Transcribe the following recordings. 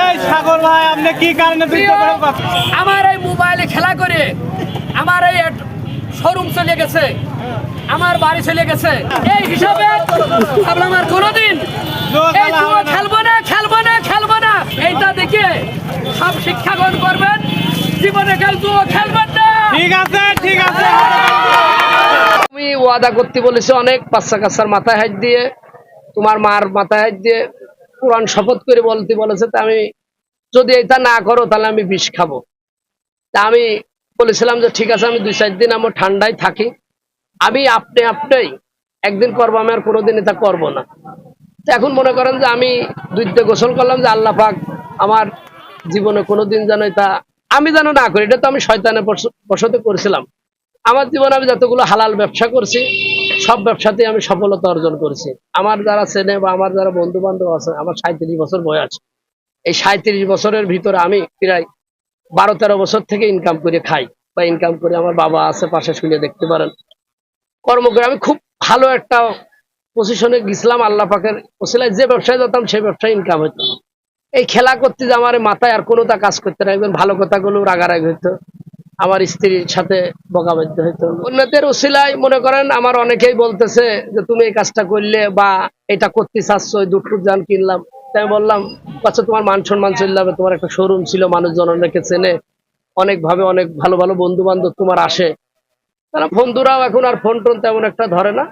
এই সাগর ভাই আপনি কি কারণে আমার এই মোবাইলে খেলা করে আমার এই শোরুম চলে গেছে, আমার বাড়ি চলে গেছে। এই হিসাবে ভাবলাম আর কোনোদিন এই জুয়া খেলবো না এইটা দেখে সব শিক্ষা গ্রহণ করবেন, জীবনে কেউ জুয়া খেলবেন না। ঠিক আছে তুমি ওয়াদা করতে বলেছে অনেক বাচ্চা কাচ্চার মাথায় হাত দিয়ে, তোমার মার মাথায় হাত দিয়ে কোরআন শপথ করে বলতে বলেছে। তা আমি যদি এটা না করো তাহলে আমি বিষ খাবো। তা আমি বলেছিলাম যে ঠিক আছে, আমি 2-4 দিন আমার ঠান্ডায় থাকি, আমি আপনি একদিন করবো, আমি আর কোনোদিন এটা করবো না। তো এখন মনে করেন যে আমি 2 দিন গোসল করলাম যে আল্লাহ পাক আমার জীবনে কোনোদিন যেন এটা আমি যেন না করি। এটা তো আমি শয়তানের বশতে করেছিলাম। আমার জীবনে আমি যতগুলো হালাল ব্যবসা করছি সব ব্যবসাতেই আমি সফলতা অর্জন করেছি। আমার যারা চেনে বা আমার যারা বন্ধু বান্ধব আছে, আমার 37 বছর বয়স। এই 37 বছরের ভিতরে আমি প্রায় 12-13 বছর থেকে ইনকাম করে খাই বা ইনকাম করে আমার বাবা আছে পাশে, শুনে দেখতে পারেন, কর্ম করে আমি খুব ভালো একটা পজিশনে গেছিলাম। আল্লাহ পাকের ওসিলায় যে ব্যবসায় যেতাম সেই ব্যবসায় ইনকাম হতো। এই খেলা করতে যে আমার মাথায় আর কোনোটা কাজ করতে না, একজন ভালো কথাগুলো রাগারাগি হইতো, আমার স্ত্রীর সাথে বকাবাধ্য হইতো। অন্যদের ওসিলায় মনে করেন আমার অনেকেই বলতেছে যে তুমি এই কাজটা করলে বা এটা করতে চাচ্ছ, দুটো যান কিনলাম। তাই বললাম আচ্ছা তোমার মান সম্মান চলে যাবে, তোমার একটা শোরুম ছিল, মানুষজন অনেকে চেনে, অনেক ভাবে অনেক ভালো ভালো বন্ধু বান্ধব তোমার আসে। তারা বন্ধুরাও এখন আর ফোন টোন তেমন একটা ধরে না।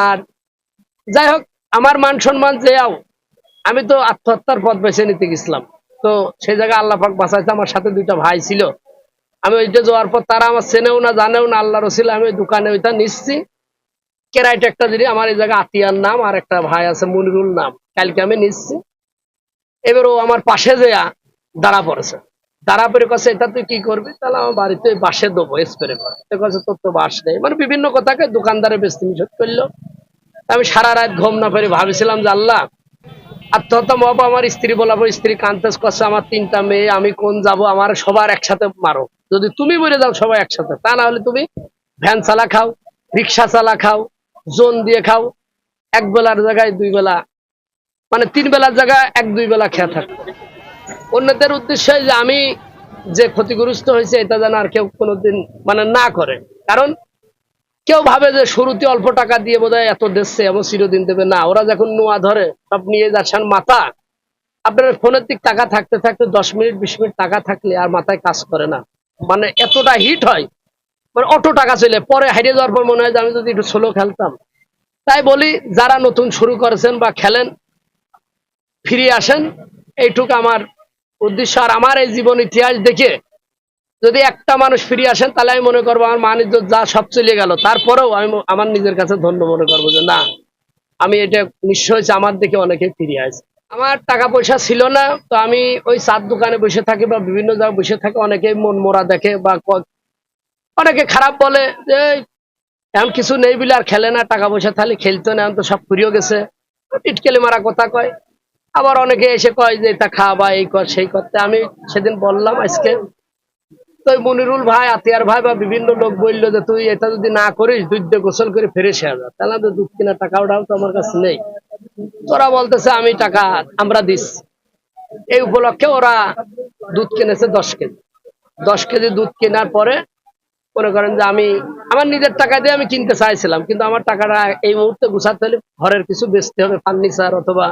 আর যাই হোক, আমার মান সম্মান যেও, আমি তো আত্মহত্যার পথ বেছে নিতে গেছিলাম। তো সেই জায়গায় আল্লাহ পাক বাঁচাইছে, আমার সাথে 2টা ভাই ছিল। আমি ওইটা যাওয়ার পর তারা আমার চেনেও না জানেও না, আল্লাহ রসিল আমি ওই দোকানে ওইটা নিচ্ছি কেরাইট একটা যদি আমার এই জায়গায় আতিয়ার নাম আর একটা ভাই আছে মনিরুল নাম, কালকে আমি নিচ্ছি। এবার ও আমার পাশে যেয়া দাঁড়া পড়েছে, দাঁড়া পড়ে কাছে এটা তুই কি করবি? তাহলে আমার বাড়িতে বাসে দেবো স্প্রে করে। কাছে তোর তো বাস নেই, মানে বিভিন্ন কথাকে দোকানদারে বেশি নিষেধ করলো। আমি সারা রাত ঘুম না পেরে ভাবছিলাম যে আল্লাহ, আত্মহত্যা মহাপ আমার স্ত্রী বলাবো, স্ত্রী কান্তেস করছে, আমার 3টা মেয়ে, আমি কোন যাব? আমার সবার একসাথে মারো, যদি তুমি বলে যাও সবাই একসাথে, তা না হলে তুমি ভ্যান চালা খাও, রিক্সা চালা খাও, জোন দিয়ে খাও, 1 বেলার জায়গায় 2 বেলা, মানে 3 বেলার জায়গায় 1-2 বেলা খেয়ে থাকো। অন্যদের উদ্দেশ্যে যে আমি যে ক্ষতিগ্রস্ত হয়েছে এটা যেন আর কেউ কোনোদিন মানে না করে। কারণ কেউ ভাবে যে শুরুতে অল্প টাকা দিয়ে বোধহয় এত দিচ্ছে, এমন চিরদিন দেবে না। ওরা যখন নোয়া ধরে সব নিয়ে যাচ্ছেন মাথা। আপনার ফোনের দিক টাকা থাকতে থাকতে 10 মিনিট 20 মিনিট টাকা থাকলে আর মাথায় কাজ করে না, মানে এতটা হিট হয়, মানে অটো টাকা চলে পরে হারিয়ে যাওয়ার পর মনে হয় যে আমি যদি একটু স্লো খেলতাম। তাই বলি যারা নতুন শুরু করেছেন বা খেলেন, ফিরে আসেন, এইটুকু আমার উদ্দেশ্য। আর আমার এই জীবন ইতিহাস দেখে যদি একটা মানুষ ফিরে আসেন তাহলে আমি মনে করবো আমার মান ইজ্জত যা সব চলে গেল, তারপরেও আমি আমার নিজের কাছে ধন্য মনে করবো যে না, আমি এটা নিশ্চয় আমার দেখে অনেকে ফিরে আসে। আমার টাকা পয়সা ছিল না, তো আমি ওই চার দোকানে বসে থাকি বা বিভিন্ন জায়গায় বসে থাকি, অনেকে মন মোরা দেখে বা অনেকে খারাপ বলে যে এখন কিছু নেই বলে আর খেলে না, টাকা পয়সা তাহলে খেলতো না, এখন তো সব ফুরিয়ে গেছে, টিটকেলে মারা কথা কয়। আবার অনেকে এসে কয় যে এটা খা বা এই কর সেই করতে। আমি সেদিন বললাম আজকে তো মনিরুল ভাই, আতিয়ার ভাই বা বিভিন্ন লোক বললো যে তুই এটা যদি না করিস, দুধ দিয়ে গোসল করে ফিরে এসে যা, তাহলে তো দুধ কেনার টাকাটাও তো আমার কাছে নেই। তোরা বলতেছে আমি টাকা আমরা দিস। এই উপলক্ষে ওরা দুধ কিনেছে 10 কেজি। 10 কেজি দুধ কেনার পরে মনে করেন যে আমি আমার নিজের টাকা দিয়ে আমি কিনতে চাইছিলাম, কিন্তু আমার টাকাটা এই মুহূর্তে গুছাতে হলে ঘরের কিছু বেচতে হবে, ফার্নিচার অথবা